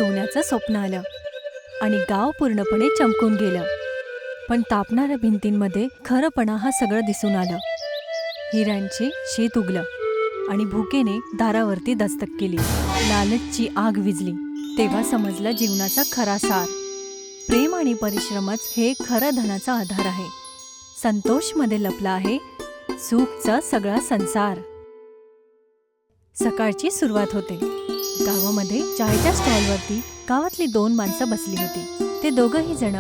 सोन्याचं स्वप्न आलं आणि गाव पूर्णपणे चमकून गेलं. पण तापणाऱ्या भिंतींमध्ये खरंपणा हा सगळं दिसून आलं. हिऱ्यांचे शेत उगलं आणि भुकेने दारावरती दस्तक केली. लालचची आग विझली. तेव्हा समजलं जीवनाचा खरा सार. प्रेम आणि परिश्रमच हे खरं धनाचा आधार आहे. संतोषमध्ये लपला आहे सुखचा सगळा संसार. सकाळची सुरुवात होते. गावामध्ये चायच्या स्टॉलवरती गावातली 2 माणसं बसली होती. ते दोघंही जण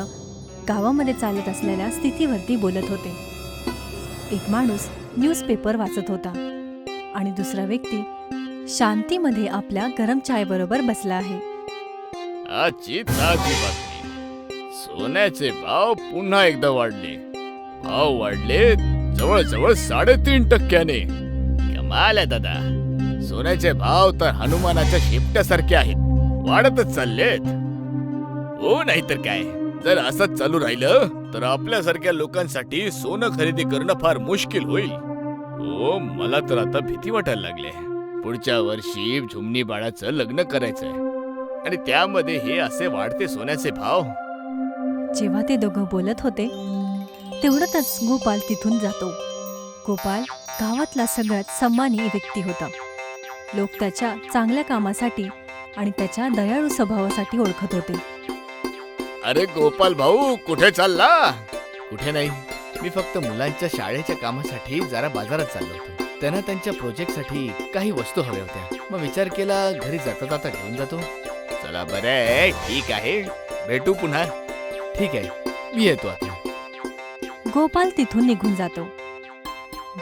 गावामध्ये चालत असलेल्या स्थितीवरती बोलत होते. एक माणूस न्यूजपेपर वाचत होता आणि दुसरा व्यक्ती शांतीमध्ये आपल्या गरम चायबरोबर बसला आहे. आजची ताजी बातमी. सोन्याचे भाव पुन्हा एकदा वाढले. भाव वाढले जवळजवळ 3.5%. कमाल आहे दादा. सोन्याचे भाव तर हनुमानाच्या शेपट्यासारखे आहेत. वाढतच चाललेत. हो नाही तर काय. जर असंच चालू राहिलं तर आपल्यासारख्या लोकांसाठी सोनं खरेदी करणं फार मुश्किल होईल. हो मला तर आता भीती वाटायला लागली. पुढच्या वर्षी झुमनी बाळाचं लग्न करायचंय आणि त्यामध्ये हे असे वाढते सोन्याचे भाव. जेव्हा ते दोघं बोलत होते तेवढ्यातच गोपाल तिथून जातो. गोपाल गावातला सगळ्यात सन्मानी व्यक्ती होता. लोक त्याच्या चांगल्या कामासाठी आणि त्याच्या दयाळू स्वभावासाठी ओळखत होते. अरे गोपाल भाऊ कुठे चालला? कुठे नाही. मी फक्त मुलांच्या शाळेच्या कामासाठी जरा बाजारात चाललो होतो. त्यांना त्यांच्या प्रोजेक्टसाठी काही वस्तू हव्या होत्या. मग विचार केला घरी जाता जाता घेऊन जातो. चला बरं आहे. ठीक आहे भेटू पुन्हा. ठीक आहे मी येतो आता. गोपाल तिथून निघून जातो.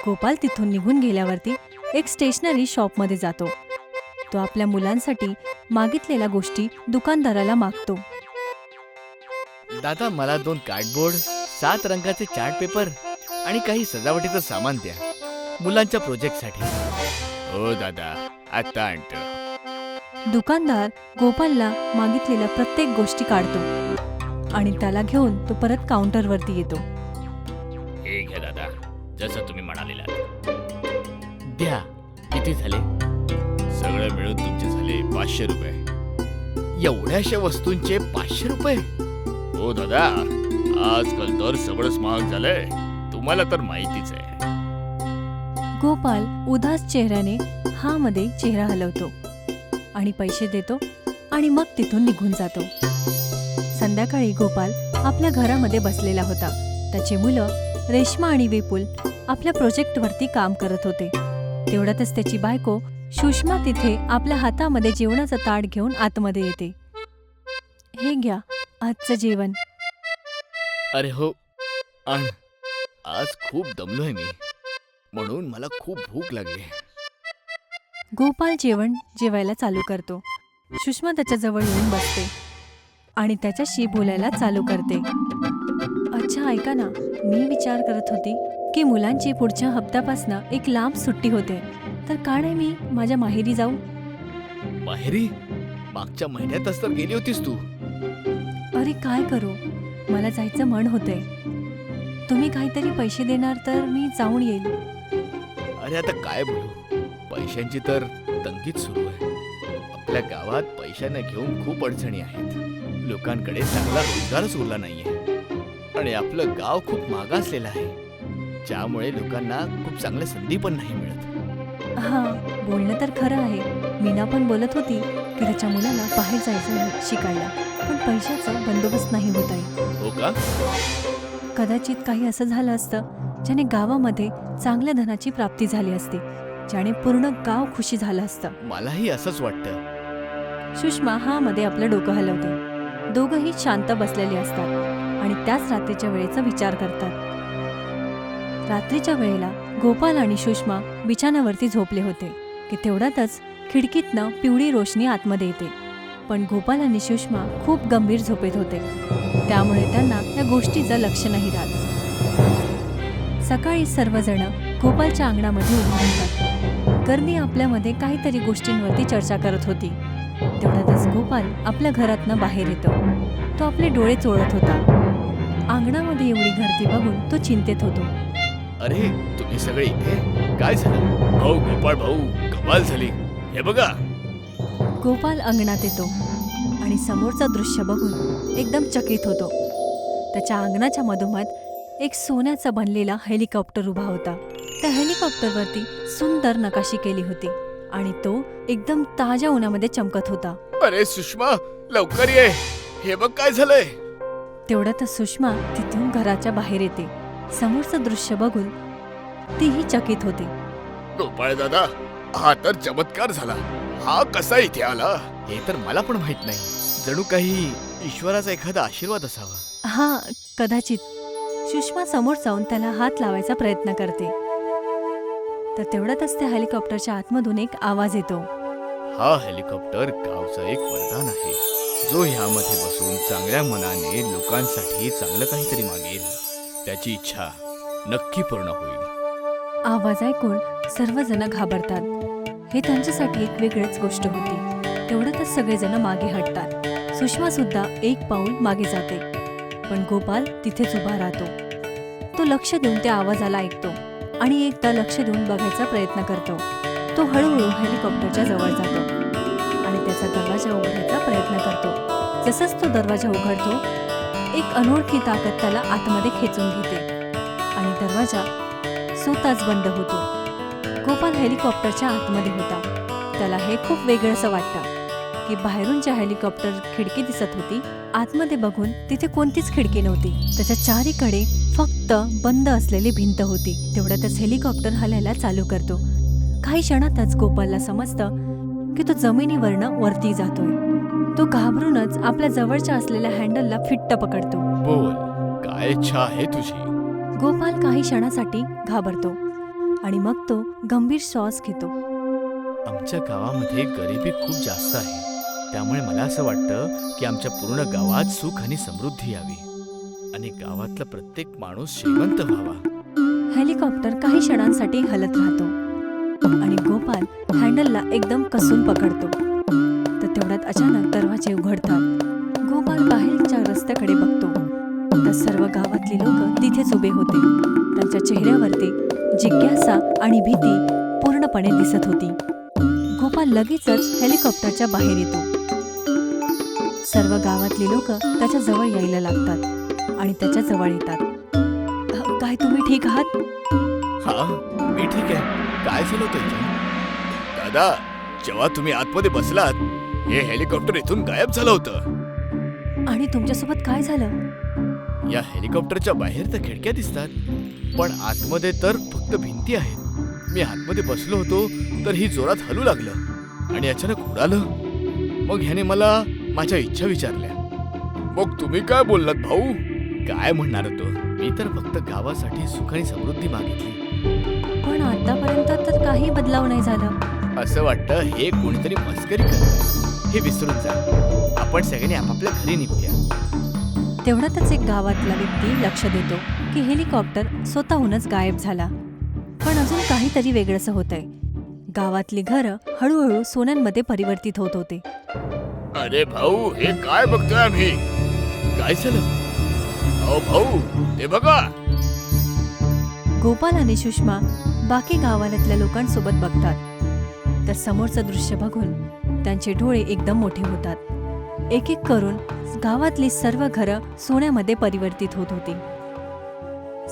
गोपाल तिथून निघून गेल्यावरती एक स्टेशनरी शॉपमध्ये जातो. तो आपल्या मुलांसाठी मागितलेल्या गोष्टी दुकानदाराला मागतो. दादा मला 2 कार्डबोर्ड, 7 रंगाचे चार्ट पेपर आणि काही सजावटीचं सामान द्या मुलांच्या प्रोजेक्टसाठी. हो दादा आता आणतो. दुकानदार गोपालला मागितलेल्या प्रत्येक गोष्टी काढतो आणि त्याला घेऊन तो परत काउंटरवरती येतो. हे घ्या दादा जसं तुम्ही म्हणालेला. द्या. किती झाले? सगळं मिळून तुमचे झाले 500 रुपये. एवढ्याशा वस्तूंचे 500 रुपये? हो दादा आजकाल तर सगळंच महाग झालंय. तुम्हाला तर माहितीच आहे. गोपाल उदास चेहऱ्याने हा मध्ये चेहरा हलवतो आणि पैसे देतो आणि मग तिथून निघून जातो. संध्याकाळी गोपाल आपल्या घरामध्ये बसलेला होता. त्याची मुलं रेश्मा आणि विपुल आपल्या प्रोजेक्टवरती काम करत होते. तेवढ्यातच त्याची बायको सुषमा तिथे आपल्या हातामध्ये जेवणाचं ताट घेऊन आतमध्ये येते. हे घ्या आजचं जेवण. अरे हो आण. आज खूप दमलोय मी म्हणून मला खूप भूक लागली. गोपाल जेवायला चालू करतो. सुषमा त्याच्याजवळ येऊन बसते आणि त्याच्याशी बोलायला चालू करते. अच्छा ऐका ना, मी विचार करत होती की मुलांची पुढच्या हप्त्यापासनं एक लांब सुट्टी होते, तर का नाही मी माझ्या माहेरी जाऊ? माहेरी? मागच्या महिन्यातच तर गेली होतीस तू. अरे काय करू, मला जायचं मन होतंय. तुम्ही काहीतरी पैसे देणार तर मी जाऊन येईल. अरे आता काय बोलू. पैशांची तर तंगीच सुरू आहे. आपल्या गावात पैशाने घेऊन खूप अडचणी आहेत. लोकांकडे चांगला रोजगारच उरला नाहीये आणि आपलं गाव खूप मागासलेलं आहे, ज्यामुळे लोकांना खूप चांगल्या संधी पण नाही मिळत. हा बोलणं तर खरं आहे. मीना पण बोलत होती की त्याच्या मुलाला बाहेर जायचं आहे शिकायला, पण पैशाचा बंदोबस्त नाही होत आहे. हो का? कदाचित काही असं झालं असतं ज्याने गावामध्ये चांगल्या धनाची प्राप्ती झाली असती, ज्याने पूर्ण गाव खुशी झालं असतं. मलाही असंच वाटतं. सुषमा हा मध्ये आपलं डोकं हलवते. दोघंही शांत बसलेले असतात आणि त्याच रात्रीच्या वेळेचा विचार करतात. रात्रीच्या वेळेला गोपाल आणि सुषमा बिछाण्यावरती झोपले होते की तेवढ्यातच खिडकीतनं पिवळी रोशनी आतमध्ये येते. पण गोपाल आणि सुषमा खूप गंभीर झोपेत होते, त्यामुळे त्यांना या गोष्टीचं लक्ष नाही राहत. सकाळी सर्वजण गोपालच्या अंगणामध्ये उभे राहतात. गर्दी आपल्यामध्ये काहीतरी गोष्टींवरती चर्चा करत होती. तेवढ्यातच गोपाल आपल्या घरातनं बाहेर येतो. तो आपले डोळे चोळत होता. अंगणामध्ये एवढी गर्दी बघून तो चिंतेत होतो. अरे तुम्ही सगळे इथे? काय झालं? भाऊ गोपाळ भाऊ, कमाल झाली. हे बघा. गोपाल अंगणात येतो आणि समोरचं दृश्य बघून एकदम चकित होतो. त्याच्या अंगणाच्या मधोमध एक सोन्याचा बनलेला हेलिकॉप्टर उभा होता. त्या हेलिकॉप्टरवरती सुंदर नकाशी केली होती आणि तो एकदम ताज्या उन्हामध्ये चमकत होता. अरे सुषमा, लवकर ये, हे बघ काय झालंय. तेवढ्यातच सुषमा तिथून घराच्या बाहेर येते. समोरचं दृश्य बघून तीही चकित होते. गोपाळ दादा, हा तर चमत्कार झाला. हा कसा इथे आला हे तर मला पण माहित नाही. जणू काही ईश्वराचा एखादा आशीर्वाद असावा. हा, कदाचित. सुषमा समोर जाऊन त्याला हात लावायचा प्रयत्न करते. तर तेवढ्यातच त्या हेलिकॉप्टरच्या आतमधून एक आवाज येतो. हा हेलिकॉप्टर गावचा एक वरदान आहे. जो ह्यामध्ये बसून चांगल्या मनाने लोकांसाठी चांगलं काहीतरी मागेल, त्याची इच्छा नक्की पूर्ण होईल. आवाज ऐकून सर्वजण घाबरतात. हे त्यांच्यासाठी एक वेगळीच गोष्ट होती. तेवढ्यातच सगळेजण मागे हटतात. सुषमा सुद्धा एक पाऊल मागे जाते, पण गोपाल तिथेच उभा राहतो. तो लक्ष देऊन त्या आवाजाला ऐकतो आणि एकदा लक्ष देऊन बघायचा प्रयत्न करतो. तो हळूहळू हेलिकॉप्टरच्या जवळ जातो आणि त्याचा दरवाजा उघडायचा प्रयत्न करतो. जसंच तो दरवाजा उघडतो, एक अनोळखी ताकद त्याला आतमध्ये खेचून घेते आणि दरवाजा स्वतःच बंद होतो. गोपाल हेलिकॉप्टरच्या आतमध्ये होता. त्याला हे खूप वेगळंसं वाटतं की बाहेरून ज्या हेलिकॉप्टर खिडकी दिसत होती, आतमध्ये बघून तिथे कोणतीच खिडकी नव्हती. त्याच्या चारीकडे फक्त बंद असलेली भिंत होती. तेवढ्यातच हेलिकॉप्टर हलायला चालू करतो. काही क्षणातच गोपालला समजतं की तो जमिनीवरनं वरती जातोय. तो घाबरूनच आपल्या जवळच्या असलेल्या हँडलला फिट्ट पकडतो. बोल, काय इच्छा आहे तुझी. गोपाल काही क्षणासाठी घाबरतो आणि मग तो गंभीर श्वास घेतो. आमच्या गावामध्ये गरिबी खूप जास्त आहे. त्यामुळे मला असं वाटतं की आमच्या पूर्ण गावात सुख आणि समृद्धी यावी आणि गावातला प्रत्येक माणूस श्रीमंत व्हावा. हेलिकॉप्टर काही क्षणांसाठी हलत राहतो आणि गोपाल हँडलला एकदम कसून पकडतो. तर तेवढ्यात अचानक दरवाजे उघडतात. गोपाल बाहेरच्या रस्त्याकडे बघतो तर सर्व गावातली लोक तिथेच उभे होते. त्यांच्या चेहऱ्यावरती जिज्ञासा आणि भीती पूर्णपणे दिसत होती. गोपाल लगेचच हेलिकॉप्टरच्या बाहेर येतो. सर्व गावातली लोक त्याच्या जवळ यायला लागतात आणि त्याच्या जवळ येतात. काय तुम्ही ठीक आहात? हा, मी ठीक आहे. काय झालं होतं दादा? जेव्हा तुम्ही आतमध्ये बसलात, हे हेलिकॉप्टर इथून गायब झालं होतं. आणि तुमच्यासोबत काय झालं? या हेलिकॉप्टरच्या बाहेर तर खिडक्या दिसतात, पण आतमध्ये तर फक्त भिंती आहेत. मी आतमध्ये बसलो होतो तर ही जोरात हलू लागलं आणि अचानक उडालं. मग ह्याने मला माझ्या इच्छा विचारल्या. मग तुम्ही काय बोललात भाऊ? काय म्हणणार होतो? मी तर फक्त गावासाठी सुख आणि समृद्धी मागितली. पण आतापर्यंत तर काही बदलाव नाही झाला. असं वाटतं हे कोणीतरी मस्करी करतं. हे विसरून जा. आपण सगळ्यांनी आपापल्या घरी निघूया. तेवढ्यातच एक गावातला व्यक्ती लक्ष देतो की हेलिकॉप्टर स्वतःहूनच गायब झाला. पण अजून काहीतरी वेगळंच होतंय. गावातली घरं हळूहळू सोन्यांमध्ये परिवर्तित होत होते. अरे भाऊ, हे काय बघतोय आम्ही? काय झालं? अहो भाऊ, ते बघा. गोपाल आणि सुषमा बाकी गावातल्या लोकांसोबत बघतात तर समोरचं दृश्य बघून त्यांचे डोळे एकदम मोठे होतात. एक एक करून गावातली सर्व घरं सोन्यामध्ये परिवर्तित होत होती.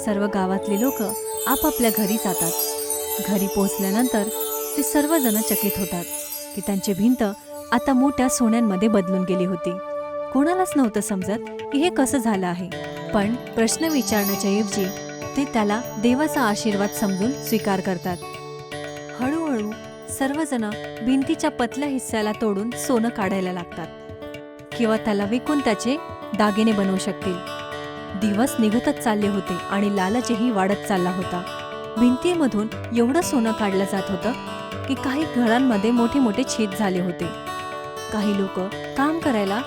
सर्व गावातली लोक आपापल्या घरी जातात. घरी पोहोचल्यानंतर ते सर्वजण चकित होतात की त्यांची भिंत आता मोठ्या सोन्यांमध्ये बदलून गेली होती. कोणालाच नव्हतं समजत की हे कसं झालं आहे. पण प्रश्न विचारण्याच्या ऐवजी ते त्याला देवाचा आशीर्वाद समजून स्वीकार करतात. हळूहळू सर्वजण भिंतीच्या पतल्या हिस्स्याला तोडून सोनं काढायला लागतात किंवा त्याला विकून त्याचे दागिने बनवू शकतील. दिवस निघतच चालले होते आणि लालचही वाढत चालला होता. भिंतीमधून एवढं सोनं काढलं जात होतं की काही घरांमध्ये मोठे मोठे छेद झाले होते. काही लोक काम करायला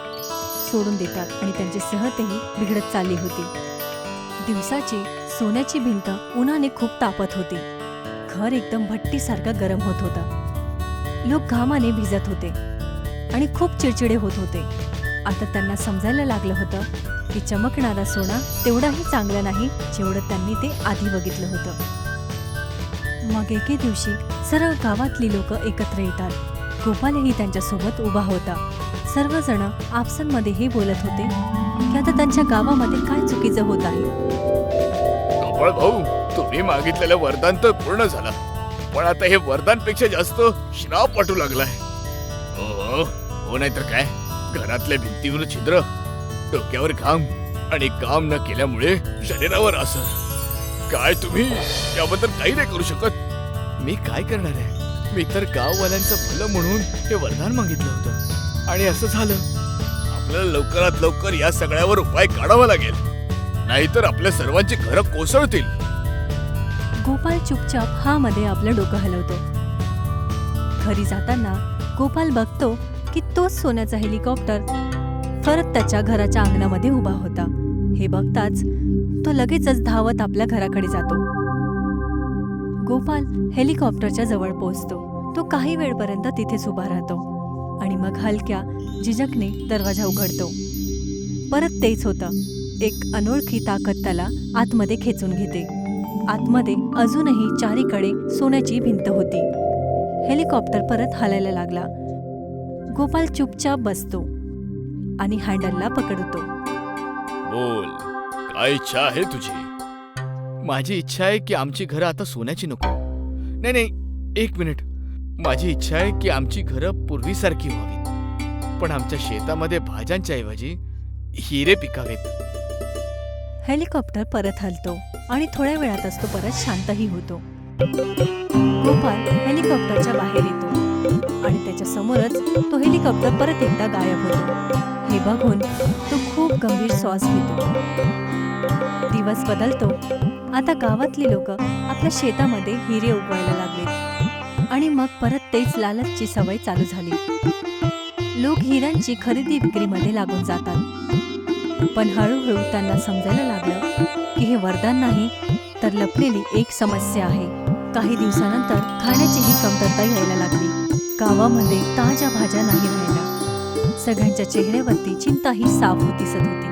सोडून देतात आणि त्यांची सेहतही बिघडत चालली होती. दिवसाची सोन्याची भिंत उन्हाने खूप तापत होती. घर एकदम भट्टीसारखं गरम होत होतं. लोक घामाने भिजत होते आणि खूप चिडचिडे होत होते. आता त्यांना समजायला लागलं होतं की चमकणारा सोना तेवढाही चांगला नाही जेवढं त्यांनी ते आधी बघितलं होतं. मग एके दिवशी सर्व गावातली लोक एकत्र येतात. गोपालही त्यांच्यासोबत उभा होता. सर्वजण आपसांमध्ये हे बोलत होते की आता त्यांच्या गावामध्ये काय चुकीचं होत आहे. कमळ भाऊ, तुम्ही मागितलेलं वरदान तर पूर्ण झालं, पण आता हे वरदानपेक्षा जास्त श्राप वाटू लागलाय. हो नाहीतर काय, घरातल्या भिंतीवर छिद्र, डोक्यावर घाम आणि काम न केल्यामुळे शरीरावर असर. काय तुम्ही याबद्दल काही नाही करू शकत? मी काय करणार आहे? मी तर गाववाल्यांचं भलं म्हणून हे वरदान मागितलं होतं आणि असं झालं. आपल्याला लवकरात लवकर या सगळ्यावर उपाय काढावा लागेल, नाहीतर आपल्या सर्वांची घरं कोसळतील. गोपाल चुपचाप हा मध्ये आपलं डोकं हलवतो. घरी जाताना गोपाल बघतो की तोच सोन्याचा हेलिकॉप्टर परत त्याच्या घराच्या अंगणामध्ये उभा होता. हे बघताच तो लगेचच धावत आपल्या घराकडे जातो. गोपाल हेलिकॉप्टरच्या जवळ पोहोचतो. तो काही वेळपर्यंत तिथेच उभा राहतो आणि मग हलक्या झिजकने दरवाजा उघडतो. परत तेच होतं. एक अनोळखी ताकद त्याला आतमध्ये खेचून घेते. आतमध्ये अजूनही चारीकडे सोन्याची भिंत होती. हेलिकॉप्टर परत हलायला लागला. गोपाल चुपचाप बसतो आणि हँडलला पकडतो. बोल, काय इच्छा आहे तुझी? माझी इच्छा आहे की आमची घरं आता सोन्याची नको. नाही, एक मिनिट. माझी इच्छा आहे की आमची घरं पूर्वीसारखी व्हावीत, पण आमच्या शेतामध्ये भाज्यांच्या ऐवजी हिरे पिकावेत. हेलिकॉप्टर परत हलतो आणि थोड्या वेळातच तो परत शांतही होतो. गोपाल हेलिकॉप्टरच्या बाहेर येतो आणि त्याच्या समोरच तो हेलिकॉप्टर परत एकदा गायब होतो. हे बघून तो खूप गंभीर श्वास घेतो. दिवस बदलतो. आता गावातली लोक आपल्या शेतामध्ये हिरे उगवायला लागले आणि मग परत तेच लालचची सवय चालू झाली. लोक हिऱ्यांची खरेदी विक्रीमध्ये लागून जातात. पण हळूहळू त्यांना समजायला लागलं की हे वरदान नाही, तर लपलेली एक समस्या आहे. काही दिवसानंतर खाण्याचीही कमतरता यायला लागली. गावामध्ये ताज्या भाज्या नाही राहिल्या. सगळ्यांच्या चेहऱ्यावरती चिंताही साफ दिसत होती.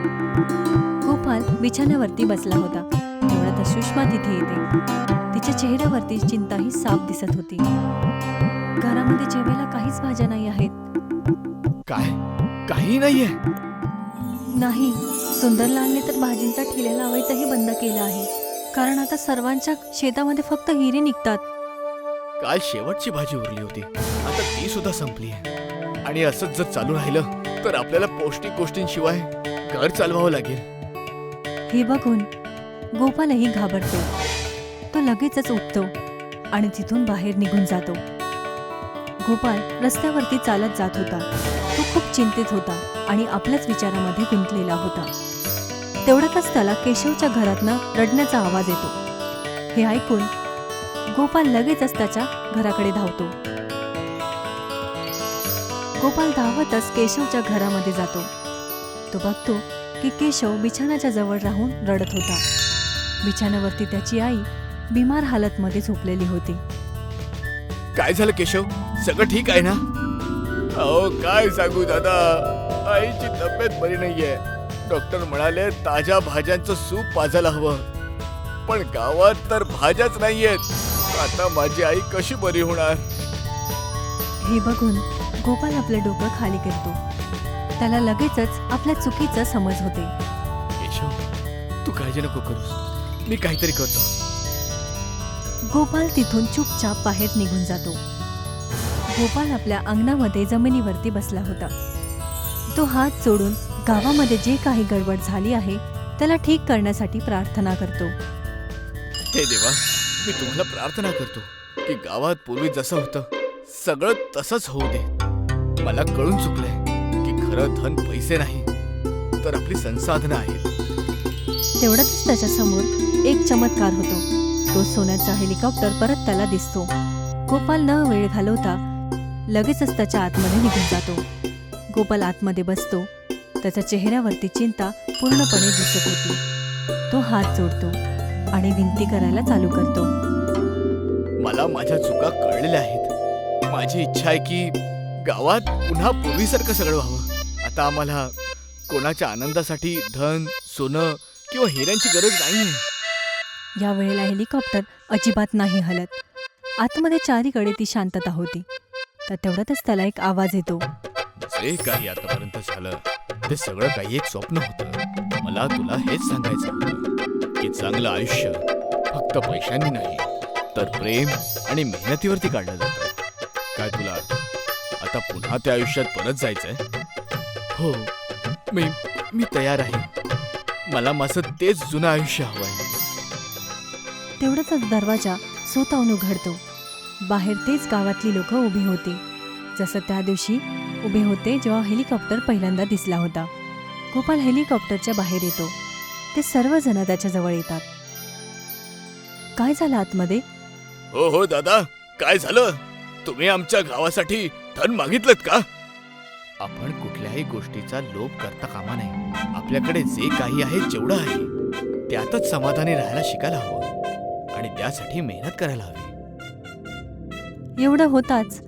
गोपाल बिछाण्यावरती बसला होता. तेवढ्यात सुषमा तिथे येते. तिच्या चेहऱ्यावरती चिंताही साफ दिसत होती. घरामध्ये जेवायला काहीच भाज्या नाही आहेत. काय? काही नाहीये? नाही. सुंदरलालने तर भाजींचा ठेला लावायचाही बंद केला आहे, कारण आता सर्वांच्या शेतामध्ये फक्त हिरे निघतात. काल शेवटची भाजी उरली होती, आता ती सुद्धा संपली आहे. आणि असंच जर चालू राहिलं तर आपल्याला पौष्टिक गोष्टींशिवाय घर चालवावं लागेल. हे बघून गोपालही घाबरतो. तो लगेचच उठतो आणि तिथून बाहेर निघून जातो. गोपाल रस्त्यावरती चालत जात होता. तो खूप चिंतित होता आणि आपल्याच विचारामध्ये गुंतलेला होता. तेवढ्यातच त्याला केशवच्या घरातनं रडण्याचा आवाज येतो. हे ऐकून गोपाल लगेचच त्याच्या घराकडे धावतो. गोपाल धावतच केशवच्या घरामध्ये जातो. तो बघतो की केशव बिछाण्याच्या जवळ राहून रडत होता. बिछाण्यावरती त्याची आई बिमार हालतमध्ये झोपलेली होती. काय झालं केशव? सगळं ठीक आहे ना? अहो काय सांगू दादा, आईची तब्येत बरी नाहीये. डॉक्टर म्हणाले ताज्या भाज्यांचं सूप पाजायला हवं, पण गावात तर भाज्याच नाहीयेत. आता माझी आई कशी बरी होणार? हे बघून गोपाल आपलं डोकं खाली करतो. त्याला लगेचच आपल्या चुकीचं समज होते. केशव, तू काळजी नको करूस, मी काहीतरी करतो. गोपाल तिथून चुपचाप बाहेर निघून जातो. गोपाल आपल्या अंगणामध्ये जमिनीवरती बसला होता. तो हात जोडून गावामध्ये जे काही गडबड झाली आहे त्याला ठीक करण्यासाठी प्रार्थना करतो. हे देवा, मी तुम्हाला प्रार्थना करतो की गावात पूर्वी जसं होतं सगळं तसंच होऊ दे. मला कळून चुकलंय की खरं धन पैसे नाही, तर आपली संसाधनं आहेत. तेवढ्यातच त्याच्या समोर एक चमत्कार होतो. तो सोन्याचा हेलिकॉप्टर परत त्याला दिसतो. गोपाल न वेळ घालवता लगेचच त्याच्या आतमध्ये निघून जातो. गोपाल आतमध्ये बसतो. त्याच्या चेहऱ्यावरती चिंता पूर्णपणे दिसत होती. तो हात जोडतो आणि विनंती करायला चालू करतो. मला माझ्या चुका कळलेल्या आहेत. माझी इच्छा आहे की गावात पुन्हा पूर्वीसारखं सगळं व्हावं. आता आम्हाला कोणाच्या आनंदासाठी धन, सोनं किंवा हिऱ्यांची गरज नाहीये. या वेळेला हेलिकॉप्टर अजिबात नाही हलत. आतमध्ये चारीकडे ती शांतता होती. तर तेवढ्यातच त्याला एक आवाज येतो. जे काही आतापर्यंत झालं ते सगळं काही एक स्वप्न होतं. मला तुला हेच सांगायचं होतं की चांगलं आयुष्य फक्त पैशांनी नाही तर प्रेम आणि मेहनतीवरती काढलं जातं. काय तुला आता पुन्हा त्या आयुष्यात परत जायचंय? हो, मी तयार आहे. मला माझं तेच जुनं आयुष्य हवंय. तेवढ्यातच दरवाजा स्वतःहून उघडतो. बाहेर तेच गावातली लोक उभी होती, जसं त्या दिवशी उभे होते जेव्हा हेलिकॉप्टर पहिल्यांदा दिसला होता. गोपाल हेलिकॉप्टरच्या बाहेर येतो. ते सर्वजण त्याच्याजवळ येतात. काय झालं आतमध्ये? हो हो दादा, काय झालं? तुम्ही आमच्या गावासाठी धन मागितलं का? आपण कुठल्याही गोष्टीचा लोभ करता कामा नये. आपल्याकडे जे काही आहे जेवढं आहे त्यातच समाधानी राहायला शिकायला हवं आणि त्यासाठी मेहनत करायला हवी. एवढं होताच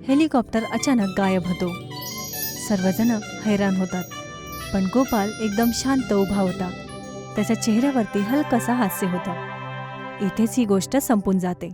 हेलिकॉप्टर अचानक गायब होतो. सर्वजण हैराण होतात, पण गोपाल एकदम शांत उभा होता. त्याच्या चेहऱ्यावरती हलकसा हास्य होता. इथेच ही गोष्ट संपून जाते.